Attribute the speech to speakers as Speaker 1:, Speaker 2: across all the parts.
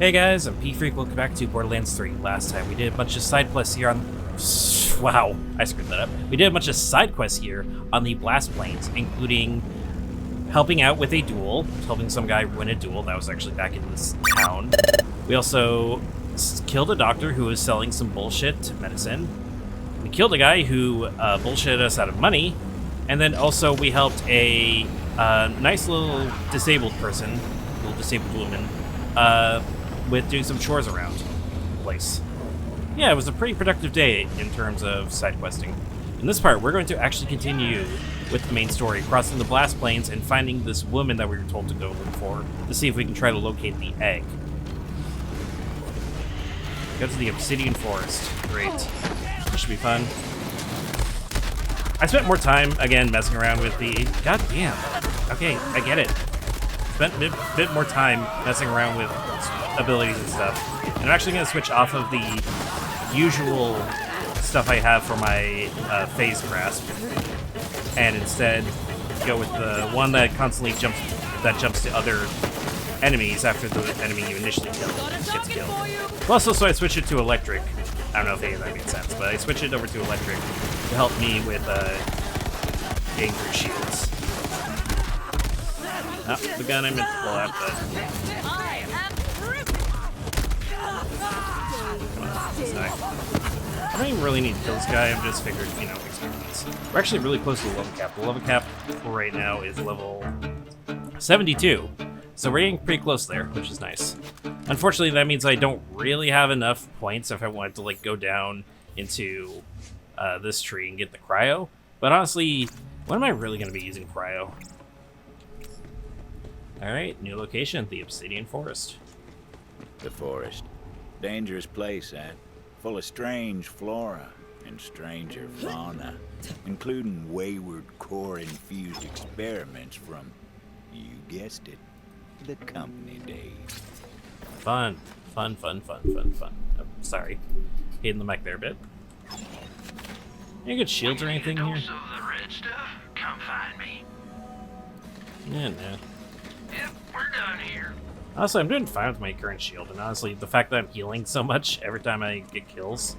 Speaker 1: Hey guys, I'm P-Freak. Welcome back to Borderlands 3. Last time we did a bunch of side quests here on... Wow, I screwed that up. We did a bunch of side quests here on the Blast Plains, including helping out with a duel, helping some guy win a duel. That was actually back in this town. We also killed a doctor who was selling some bullshit medicine. We killed a guy who bullshitted us out of money. And then also we helped a nice little disabled person, little disabled woman, with doing some chores around the place. Yeah, it was a pretty productive day in terms of side questing. In this part, we're going to actually continue with the main story, crossing the Blast Plains and finding this woman that we were told to go look for, to see if we can try to locate the egg. Go to the Obsidian Forest. Great. This should be fun. I spent more time, again, messing around with the... God damn. Okay, I get it. Spent a bit more time messing around with abilities and stuff. And I'm actually going to switch off of the usual stuff I have for my phase grasp, and instead go with the one that constantly jumps to other enemies after the enemy you initially killed gets killed. Plus, also I switched it to electric. I don't know if any of that made sense, but I switched it over to electric to help me with getting through shields. Not the gun I meant to pull out, but... I don't even really need to kill this guy, I've just figured, you know, experience. We're actually really close to the level cap. The level cap for right now is level 72. So we're getting pretty close there, which is nice. Unfortunately, that means I don't really have enough points if I wanted to, like, go down into this tree and get the cryo. But honestly, when am I really going to be using cryo? Alright, new location, the Obsidian Forest.
Speaker 2: The forest. Dangerous place, that. Full of strange flora and stranger fauna, including wayward core-infused experiments from, you guessed it, the company days.
Speaker 1: Fun. Oh, sorry. Hitting the mic there a bit. Any good shields or anything here?
Speaker 3: Of the red stuff? Come find me.
Speaker 1: Yeah, no.
Speaker 3: Yep, we're done here.
Speaker 1: Honestly, I'm doing fine with my current shield, and honestly, the fact that I'm healing so much every time I get kills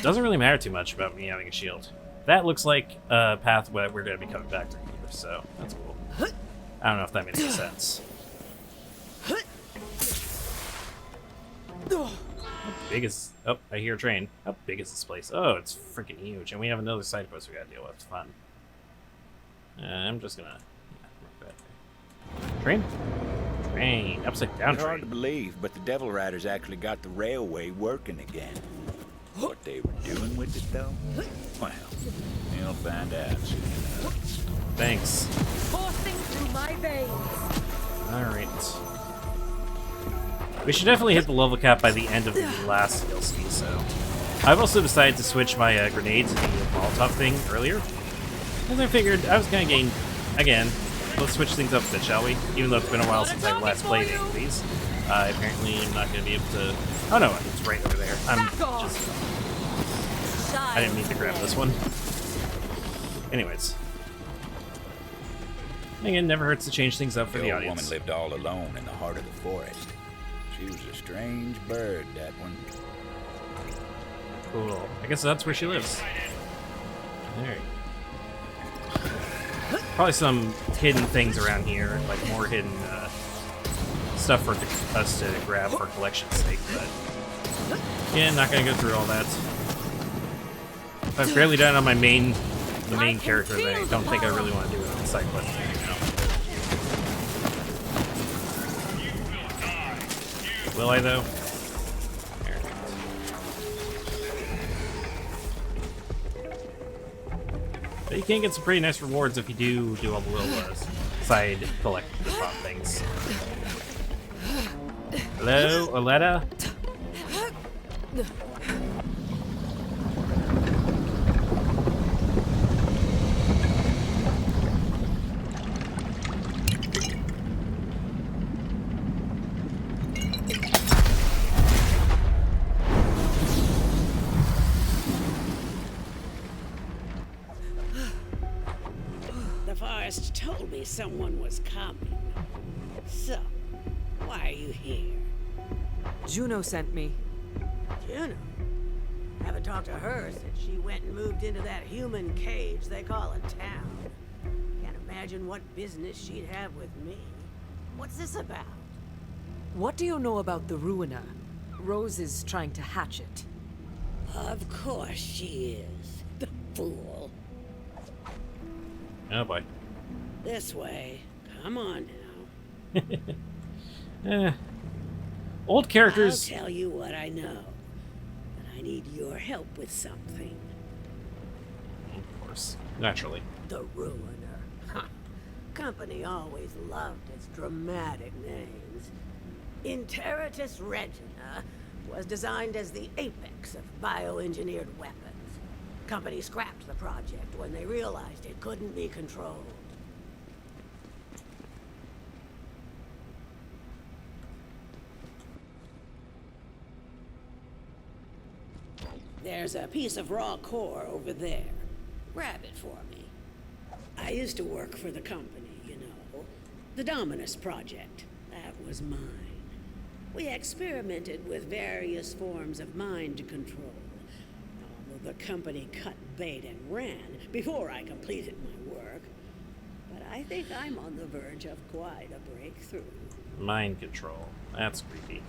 Speaker 1: doesn't really matter too much about me having a shield. That looks like a path where we're going to be coming back through here, so that's cool. I don't know if that made any sense. How big is... Oh, I hear a train. How big is this place? Oh, it's freaking huge, and we have another side quest we got to deal with. It's fun. I'm just gonna... Train? Train. Upside down
Speaker 2: It's hard
Speaker 1: train.
Speaker 2: to believe, but the Devil Riders actually got the railway working again. What they were doing with it, though? Well, you'll find out soon enough.
Speaker 1: Thanks.
Speaker 4: Coursing through my veins.
Speaker 1: Alright. We should definitely hit the level cap by the end of the last DLC, so... I've also decided to switch my grenade to the Molotov thing earlier. Because I figured I was gonna gain... Again, let's switch things up a bit, shall we? Even though it's been a while since I last played any of these. Apparently I'm not gonna be able to... Oh no, it's right over there. I didn't mean to grab this one. Anyways. Again, never hurts to change things up for the
Speaker 2: The old
Speaker 1: audience.
Speaker 2: woman lived all alone in the heart of the forest. She was a strange bird, that one.
Speaker 1: Cool. I guess that's where she lives. There. Probably some hidden things around here, like more hidden stuff for us to grab for collection's sake, but yeah, not gonna go through all that. I've barely done it on the main character that I don't think I really want to do it on the side quest right now. Will I though? But you can get some pretty nice rewards if you do all the little side collectible pop things. Hello, Oletta?
Speaker 5: The forest told me someone was coming. So, why are you here?
Speaker 6: Juno sent me.
Speaker 5: Juno. Haven't talked to her since she went and moved into that human cage they call a town. Can't imagine what business she'd have with me. What's this about?
Speaker 6: What do you know about the Ruiner? Rose is trying to hatch it.
Speaker 5: Of course she is. The fool.
Speaker 1: Oh boy.
Speaker 5: This way. Come on now.
Speaker 1: Old characters.
Speaker 5: I'll tell you what I know. But I need your help with something.
Speaker 1: Of course. Naturally.
Speaker 5: The Ruiner. Huh. Company always loved its dramatic names. Interitus Regina was designed as the apex of bioengineered weapons. Company scrapped the project when they realized it couldn't be controlled. There's a piece of raw core over there. Grab it for me. I used to work for the company, you know. The Dominus Project. That was mine. We experimented with various forms of mind control. Although the company cut bait and ran before I completed my work. But I think I'm on the verge of quite a breakthrough.
Speaker 1: Mind control. That's creepy.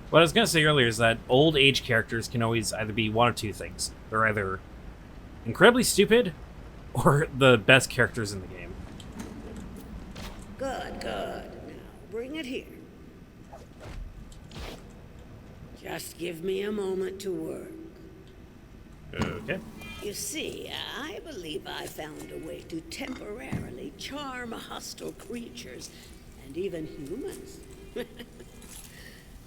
Speaker 1: What I was going to say earlier is that old age characters can always either be one of two things. They're either incredibly stupid or the best characters in the game.
Speaker 5: Good, good. Now, bring it here. Just give me a moment to work.
Speaker 1: Okay.
Speaker 5: You see, I believe I found a way to temporarily charm hostile creatures and even humans.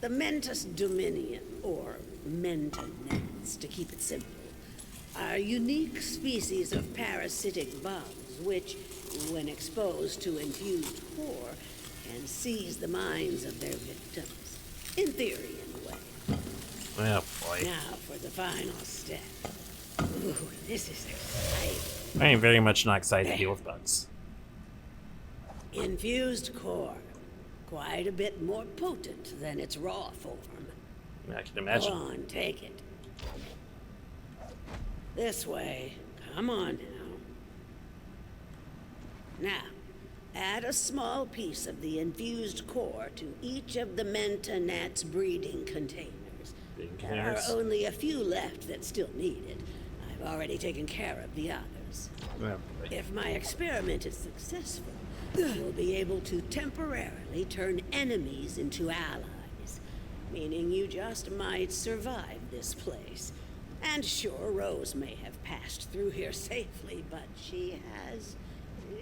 Speaker 5: The Mentus Dominion, or Mentonets, to keep it simple, are unique species of parasitic bugs which, when exposed to infused core, can seize the minds of their victims. In theory, anyway.
Speaker 1: Oh boy.
Speaker 5: Now for the final step. Ooh, this is exciting.
Speaker 1: I am very much not excited to deal with bugs.
Speaker 5: Infused core. Quite a bit more potent than its raw form.
Speaker 1: I can
Speaker 5: Go
Speaker 1: imagine.
Speaker 5: on, take it. This way. Come on now. Now, add a small piece of the infused core to each of the Mentonats breeding containers.
Speaker 1: Breeding
Speaker 5: There
Speaker 1: containers.
Speaker 5: are only a few left that still need it. I've already taken care of the others.
Speaker 1: Oh, boy.
Speaker 5: If my experiment is successful, we'll be able to temporarily turn enemies into allies. Meaning you just might survive this place. And sure, Rose may have passed through here safely, but she has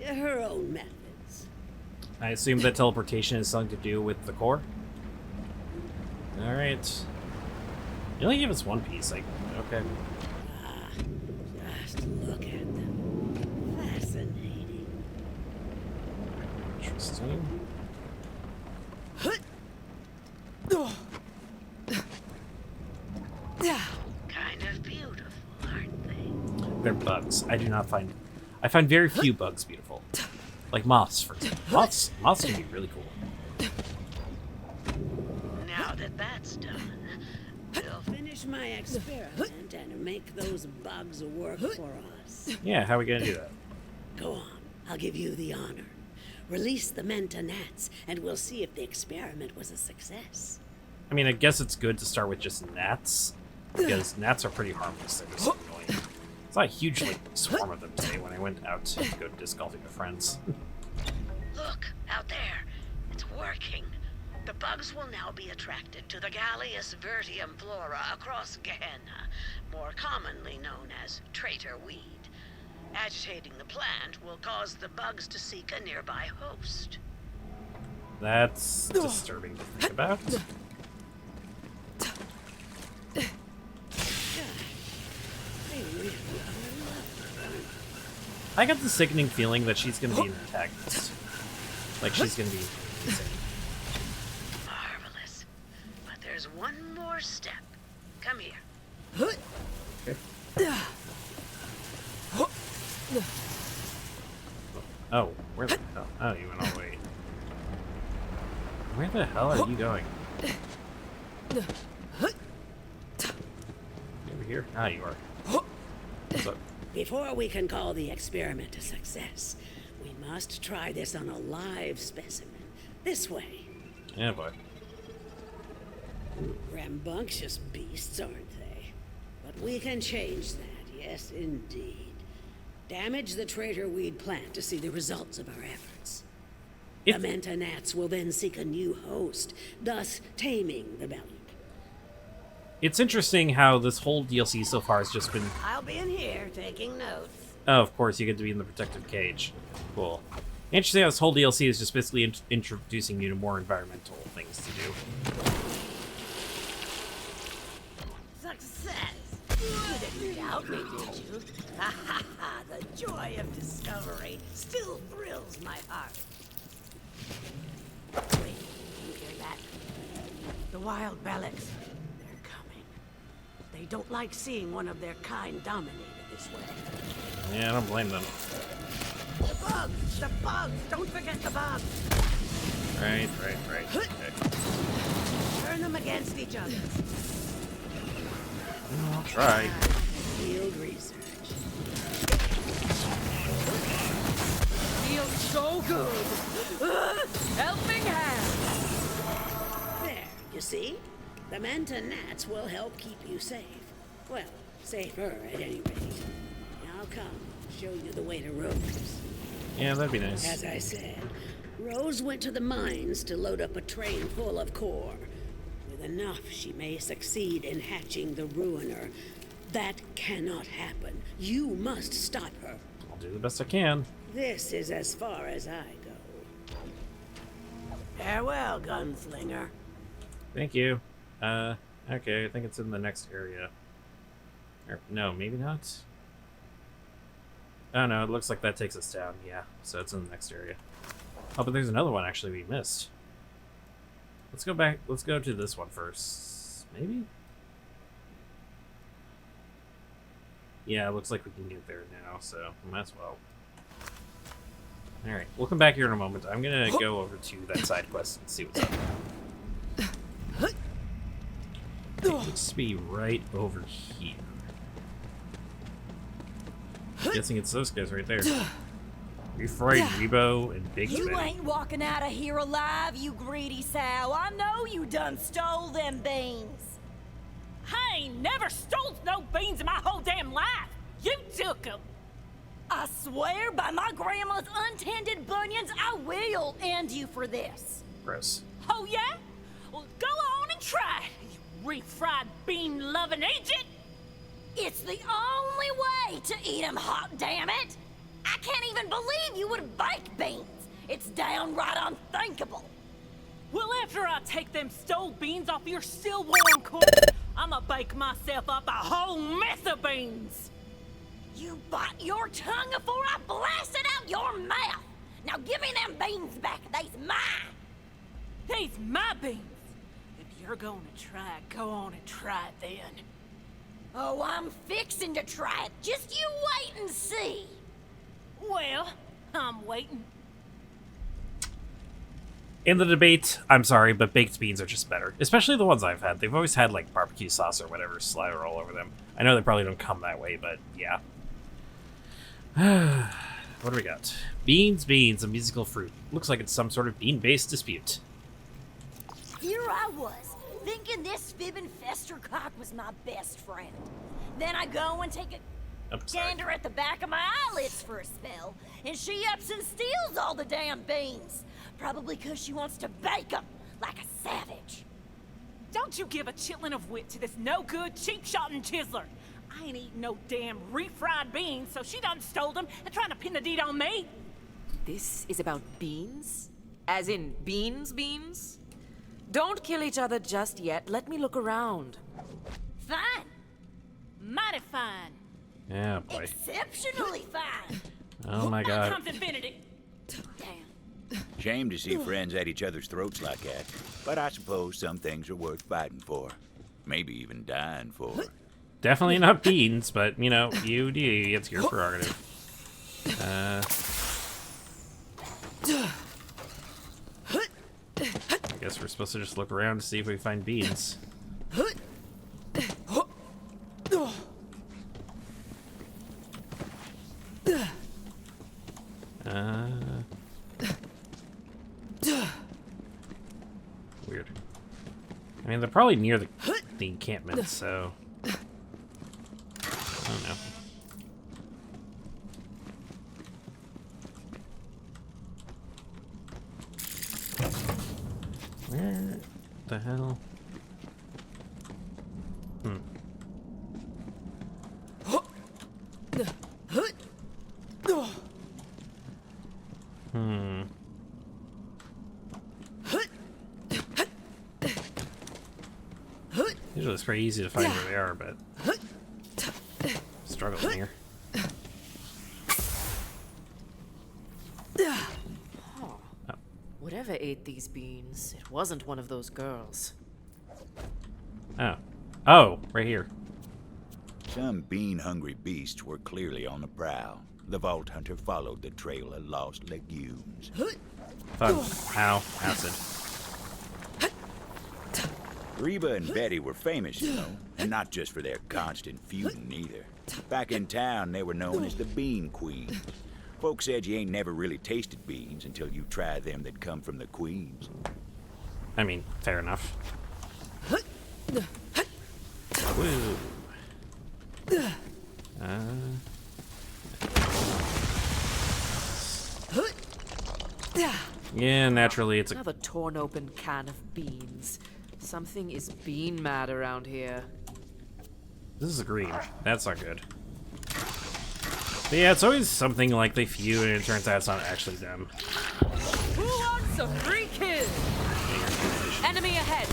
Speaker 5: her own methods.
Speaker 1: I assume that teleportation has something to do with the core. Alright. You only give us one piece, like, okay.
Speaker 5: Just look at them. Fascinating.
Speaker 1: Interesting.
Speaker 5: Kind of beautiful, aren't they?
Speaker 1: They're bugs. I find very few bugs beautiful. Like moths, for example. Moths can be really cool.
Speaker 5: Now that that's done, we'll finish my experiment and make those bugs work for us.
Speaker 1: Yeah, how are we gonna do that?
Speaker 5: Go on, I'll give you the honor. Release the Mentonats, and we'll see if the experiment was a success.
Speaker 1: I mean, I guess it's good to start with just gnats, because gnats are pretty harmless. They're just annoying. I saw a huge like swarm of them today when I went out to go disc golfing with friends.
Speaker 5: Look, out there. It's working. The bugs will now be attracted to the Gallius vertium flora across Gehenna, more commonly known as traitor weed. Agitating the plant will cause the bugs to seek a nearby host.
Speaker 1: That's disturbing to think about.
Speaker 5: They really are lovely.
Speaker 1: I got the sickening feeling that she's gonna be an antagonist. Like she's gonna be insane.
Speaker 5: Marvelous. But there's one more step. Come here.
Speaker 1: Okay. Oh, where the hell? Oh, you went all the way. Where the hell are you going? Over here? Ah, you are. What's up?
Speaker 5: Before we can call the experiment a success, we must try this on a live specimen. This way.
Speaker 1: Yeah, boy.
Speaker 5: Rambunctious beasts, aren't they? But we can change that, yes indeed. Damage the traitor weed plant to see the results of our efforts. The Manta gnats will then seek a new host, thus taming the belly.
Speaker 1: It's interesting how this whole DLC so far has just been...
Speaker 5: I'll be in here taking notes.
Speaker 1: Oh, of course, you get to be in the protective cage. Cool. Interesting how this whole DLC is just basically introducing you to more environmental things to do.
Speaker 5: Success! You didn't doubt me, did you? Ha ha ha! The joy of discovery still thrills my heart. Wait, you hear that? The wild Bellix. They're coming. They don't like seeing one of their kind dominated this way.
Speaker 1: Yeah, I don't blame them.
Speaker 5: The bugs! The bugs! Don't forget the bugs!
Speaker 1: Right. Okay.
Speaker 5: Turn them against each other.
Speaker 1: I'll try.
Speaker 5: Field research.
Speaker 4: Feels so good. Helping hand.
Speaker 5: There, you see? The Manta gnats will help keep you safe. Well, safer at any rate. Now come, show you the way to Rose.
Speaker 1: Yeah, that'd be nice.
Speaker 5: As I said, Rose went to the mines to load up a train full of core. With enough, she may succeed in hatching the Ruiner. That cannot happen. You must stop her.
Speaker 1: I'll do the best I can.
Speaker 5: This is as far as I go. Farewell, gunslinger.
Speaker 1: Thank you. Okay, I think it's in the next area. Or, no, maybe not. Oh no, it looks like that takes us down. Yeah, so it's in the next area. Oh, but there's another one actually we missed. Let's go back. Let's go to this one first. Maybe? Yeah, it looks like we can get there now, so might as well. Alright, we'll come back here in a moment. I'm gonna go over to that side quest and see what's up. It looks to be right over here. I'm guessing it's those guys right there. Refried Rebo and Big
Speaker 7: You
Speaker 1: Sven.
Speaker 7: ain't walking out of here alive, you greedy sow. I know you done stole them beans.
Speaker 4: I ain't never stole no beans in my whole damn life. You took them.
Speaker 7: I swear by my grandma's untended bunions, I will end you for this.
Speaker 1: Gross.
Speaker 4: Oh, yeah? Well, go on and try it, you refried bean-loving agent.
Speaker 7: It's the only way to eat 'em hot, damn it! I can't even believe you would bake beans. It's downright unthinkable.
Speaker 4: Well, after I take them stole beans off your still warm corn, I'ma bake myself up a whole mess of beans.
Speaker 7: You bite your tongue before I blast it out your mouth. Now give me them beans back. They's mine.
Speaker 4: These my beans. If you're gonna try it, go on and try it then.
Speaker 7: Oh, I'm fixing to try it. Just you wait and see.
Speaker 4: Well, I'm waiting.
Speaker 1: In the debate, I'm sorry, but baked beans are just better. Especially the ones I've had. They've always had, like, barbecue sauce or whatever slather all over them. I know they probably don't come that way, but yeah. What do we got? Beans, a musical fruit. Looks like it's some sort of bean-based dispute.
Speaker 7: Here I was, thinking this fibbing festercock was my best friend. Then I go and take a gander at the back of my eyelids for a spell, and she ups and steals all the damn beans. Probably because she wants to bake them like a savage.
Speaker 4: Don't you give a chitlin of wit to this no-good, cheap-shotting chiseler. I ain't eating no damn refried beans, so she done stole them and trying to pin the deed on me.
Speaker 6: This is about beans? As in beans? Don't kill each other just yet. Let me look around.
Speaker 7: Fine.
Speaker 4: Mighty fine.
Speaker 1: Yeah, boy.
Speaker 7: Exceptionally fine.
Speaker 1: Oh my god.
Speaker 4: Comes Infinity.
Speaker 7: Damn.
Speaker 2: Shame to see friends at each other's throats like that, but I suppose some things are worth fighting for. Maybe even dying for.
Speaker 1: Definitely not beans, but, you know, you do. It's your prerogative. I guess we're supposed to just look around to see if we find beans. Weird. I mean, they're probably near the encampment, so I don't know. Where the hell? Usually it's pretty easy to find where they are, but struggling here.
Speaker 6: Whatever ate these beans, it wasn't one of those girls.
Speaker 1: Oh. Oh, right here.
Speaker 2: Some bean-hungry beasts were clearly on the prowl. The Vault Hunter followed the trail of lost legumes.
Speaker 1: Fun. Ow. Acid.
Speaker 2: Reba and Betty were famous, you know, and not just for their constant feuding either. Back in town, they were known as the Bean Queens. Folks said you ain't never really tasted beans until you try them that come from the queens.
Speaker 1: I mean, fair enough. Woo. Yeah, naturally it's a...
Speaker 6: Another torn open can of beans. Something is bean mad around here.
Speaker 1: This is green. That's not good. But yeah, it's always something like they feud and it turns out it's not actually them.
Speaker 6: Who wants a free kill? Enemy ahead.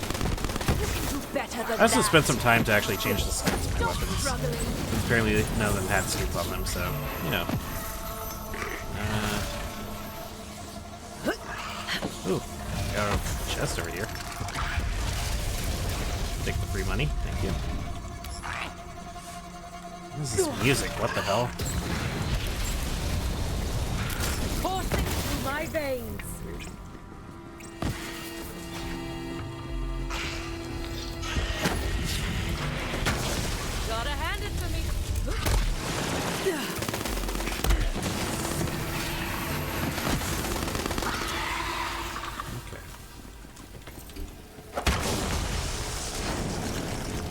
Speaker 6: You can do better than
Speaker 1: I also
Speaker 6: that.
Speaker 1: spent some time to actually change the skins of my weapons. Apparently none of them had skins on them, so, you know. Ooh, got a chest over here. Take the free money, thank you. What is this music? What the hell?
Speaker 6: Coursing through my veins.
Speaker 1: Weird.
Speaker 6: Gotta hand it to me.
Speaker 1: Okay.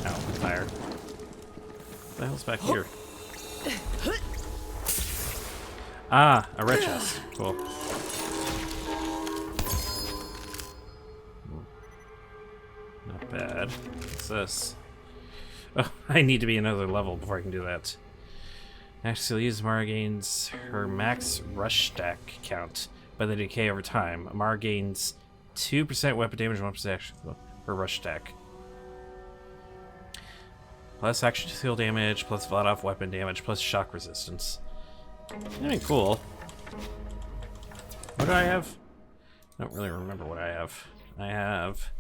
Speaker 1: Ow, fire. What the hell's back here? Ah, a red chest. Cool. Not bad. What's this? Oh, I need to be another level before I can do that. Actually, use Amara gains her max rush stack count by the decay over time. Amara gains 2% weapon damage, 1% action per rush stack. Plus action skill damage, plus flat off weapon damage, plus shock resistance. I mean, cool. What do I have? I don't really remember what I have. I have...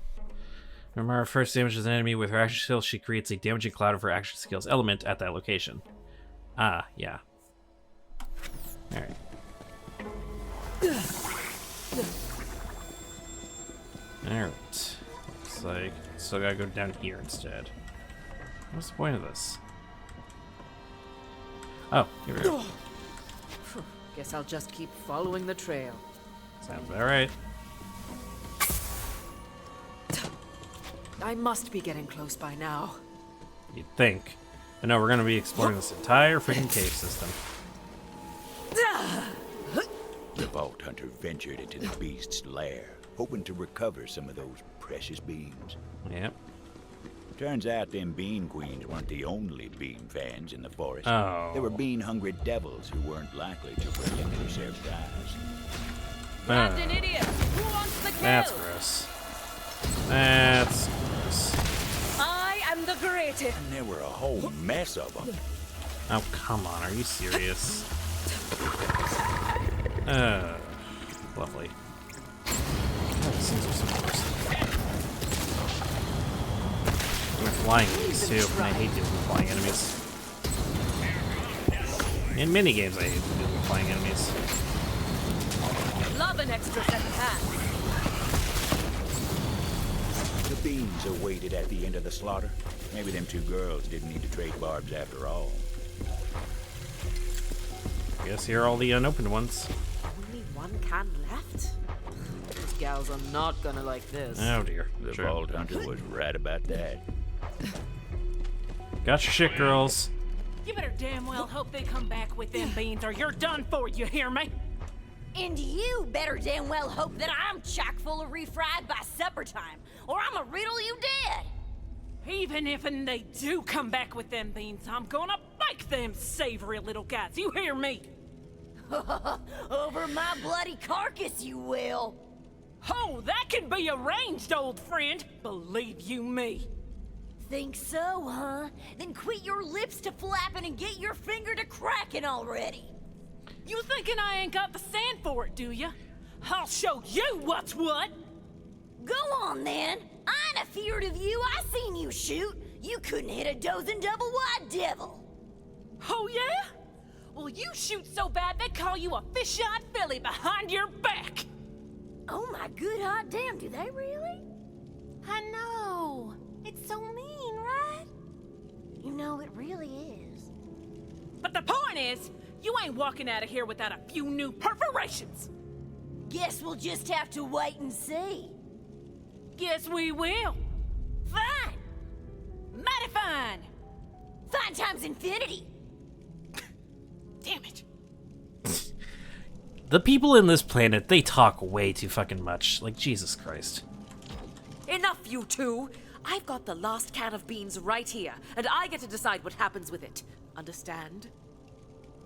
Speaker 1: Remember, first damages an enemy with her action skill, she creates a damaging cloud of her action skills element at that location. Ah, yeah. Alright. Alright. Looks like still gotta go down here instead. What's the point of this? Oh, here we go.
Speaker 6: Guess I'll just keep following the trail.
Speaker 1: Sounds about right.
Speaker 6: I must be getting close by now.
Speaker 1: You'd think. But no, we're gonna be exploring this entire freaking cave system.
Speaker 2: The Vault Hunter ventured into the beast's lair, hoping to recover some of those precious beans.
Speaker 1: Yep.
Speaker 2: Turns out them bean queens weren't the only bean fans in the forest.
Speaker 1: Oh.
Speaker 2: There were bean-hungry devils who weren't likely to relinquish their prize.
Speaker 6: That's an idiot. Who wants the kill?
Speaker 1: That's gross. That's gross.
Speaker 6: I am the greatest.
Speaker 2: And there were a whole mess of them.
Speaker 1: Oh, come on. Are you serious? Lovely. Oh, these things are so gross. We're flying enemies too, and I hate dealing with flying enemies. In mini games, I hate dealing with flying enemies.
Speaker 6: Love an extra set of hands.
Speaker 2: The bean beans awaited at the end of the slaughter. Maybe them two girls didn't need to trade barbs after all.
Speaker 1: Guess here are all the unopened ones.
Speaker 6: Only one can left? These gals are not gonna like this.
Speaker 1: Oh dear.
Speaker 2: The
Speaker 1: Sure.
Speaker 2: Vault Hunter was right about that.
Speaker 1: Got your shit, girls.
Speaker 4: You better damn well hope they come back with them beans or you're done for, you hear me?
Speaker 7: And you better damn well hope that I'm chock full of refried by supper time, or I'ma riddle you dead.
Speaker 4: Even if and they do come back with them beans, I'm gonna bake them savory little guys, you hear me?
Speaker 7: Over my bloody carcass, you will.
Speaker 4: Oh, that can be arranged, old friend. Believe you me.
Speaker 7: Think so, huh? Then quit your lips to flapping and get your finger to cracking already.
Speaker 4: You thinking I ain't got the sand for it, do ya? I'll show you what's what.
Speaker 7: Go on then. I ain't afeard of you. I seen you shoot. You couldn't hit a dozen double wide devil.
Speaker 4: Oh yeah? Well, you shoot so bad they call you a fish-eyed filly behind your back.
Speaker 7: Oh my good hot damn, do they really?
Speaker 4: I know. It's so mean, right?
Speaker 7: You know, it really is.
Speaker 4: But the point is, you ain't walking out of here without a few new perforations.
Speaker 7: Guess we'll just have to wait and see.
Speaker 4: Guess we will.
Speaker 7: Fine.
Speaker 4: Mighty fine.
Speaker 7: Fine times infinity.
Speaker 4: Damn it.
Speaker 1: The people in this planet, they talk way too fucking much. Like, Jesus Christ.
Speaker 6: Enough, you two! I've got the last can of beans right here, and I get to decide what happens with it. Understand?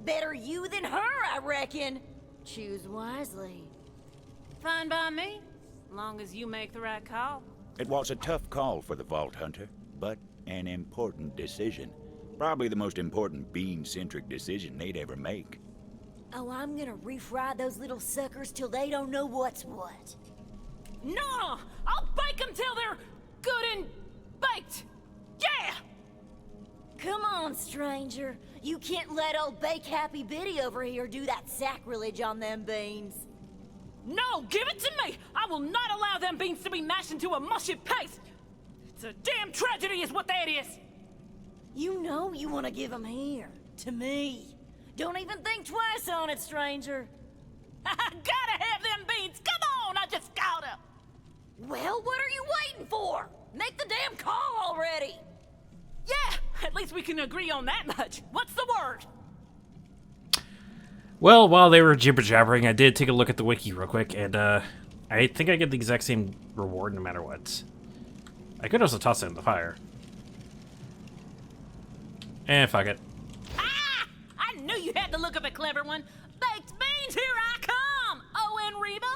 Speaker 7: Better you than her, I reckon. Choose wisely.
Speaker 4: Fine by me, long as you make the right call.
Speaker 2: It was a tough call for the Vault Hunter, but an important decision. Probably the most important bean-centric decision they'd ever make.
Speaker 7: Oh, I'm gonna refry those little suckers till they don't know what's what.
Speaker 4: No! I'll bake them till they're good and baked! Yeah!
Speaker 7: Come on, stranger. You can't let old Bake Happy Biddy over here do that sacrilege on them beans.
Speaker 4: No, give it to me! I will not allow them beans to be mashed into a mushy paste! It's a damn tragedy is what that is!
Speaker 7: You know you want to give them here, to me. Don't even think twice on it, stranger.
Speaker 4: I gotta have them beans! Come on, I just gotta!
Speaker 7: Well, what are you waiting for? Make the damn call already!
Speaker 4: Yeah, at least we can agree on that much. What's the word?
Speaker 1: Well, while they were jibber-jabbering, I did take a look at the wiki real quick, and I think I get the exact same reward no matter what. I could also toss it in the fire. Fuck it.
Speaker 4: Ah! I knew you had the look of a clever one. Baked beans, here I come! Owen Reba,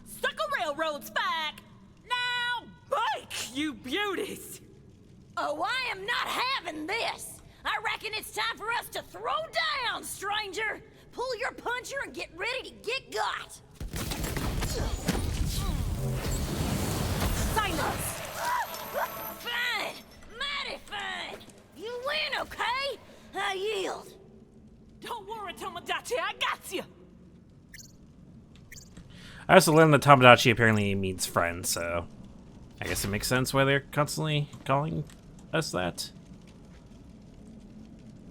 Speaker 4: stuck a railroad spike. Now bake, you beauties!
Speaker 7: Oh, I am not having this! I reckon it's time for us to throw down, stranger! Pull your puncher and get ready to get got!
Speaker 4: Silence!
Speaker 7: Fine! Mighty fine! You win, okay? I yield.
Speaker 4: Don't worry, Tomodachi, I got you!
Speaker 1: I also learned that Tomodachi apparently means friend, so I guess it makes sense why they're constantly calling us that.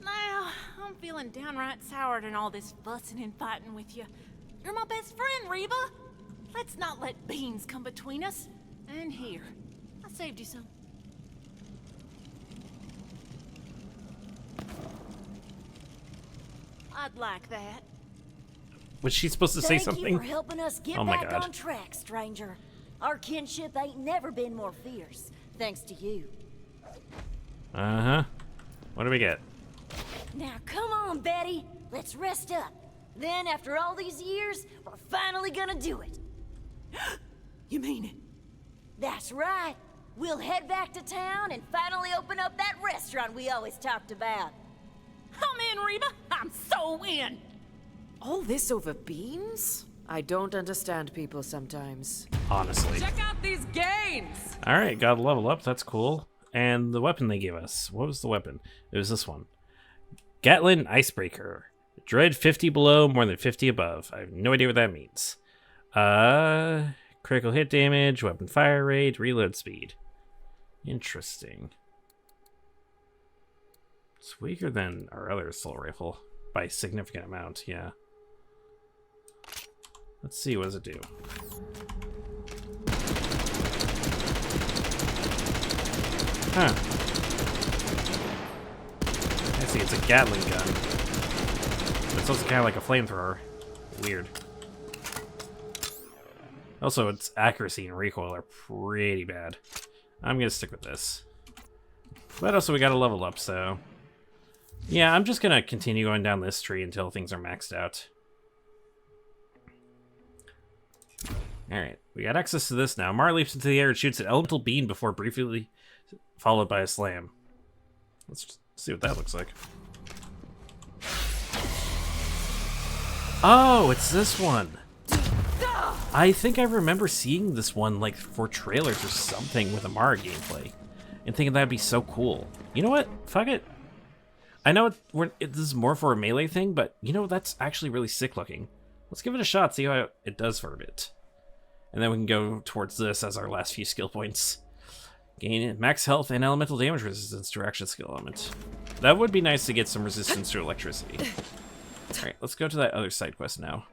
Speaker 4: Now, I'm feeling downright soured in all this fussing and fighting with you. You're my best friend, Reba. Let's not let beans come between us. And here, I saved you some. I'd like that.
Speaker 1: Was she supposed to say
Speaker 7: Thank
Speaker 1: something?
Speaker 7: you for helping us get
Speaker 1: Oh my
Speaker 7: back
Speaker 1: God.
Speaker 7: on track, stranger. Our kinship ain't never been more fierce, thanks to you.
Speaker 1: Uh-huh. What do we get?
Speaker 7: Now come on, Betty. Let's rest up. Then, after all these years, we're finally gonna do it.
Speaker 4: You mean it?
Speaker 7: That's right. We'll head back to town and finally open up that restaurant we always talked about.
Speaker 4: I'm in, Reba. I'm so in.
Speaker 6: All this over beans? I don't understand people sometimes.
Speaker 1: Honestly.
Speaker 6: Check out these gains!
Speaker 1: Alright, got a level up. That's cool. And the weapon they gave us. What was the weapon? It was this one. Gatlin Icebreaker. Dread 50 below, more than 50 above. I have no idea what that means. Critical hit damage, weapon fire rate, reload speed. Interesting. It's weaker than our other assault rifle by a significant amount, yeah. Let's see, what does it do? Huh. I see, it's a Gatling gun. But it's also kind of like a flamethrower. Weird. Also, its accuracy and recoil are pretty bad. I'm gonna stick with this. But also, we got a level up, so... Yeah, I'm just gonna continue going down this tree until things are maxed out. Alright, we got access to this now. Mar leaps into the air and shoots an elemental beam before briefly followed by a slam. Let's see what that looks like. Oh, it's this one! I think I remember seeing this one, like, for trailers or something with Amara gameplay. And thinking that'd be so cool. You know what? Fuck it. I know this is more for a melee thing, but, you know, that's actually really sick looking. Let's give it a shot, see how it does for a bit. And then we can go towards this as our last few skill points. Gain max health and elemental damage resistance to action skill element. That would be nice to get some resistance to electricity. Alright, let's go to that other side quest now.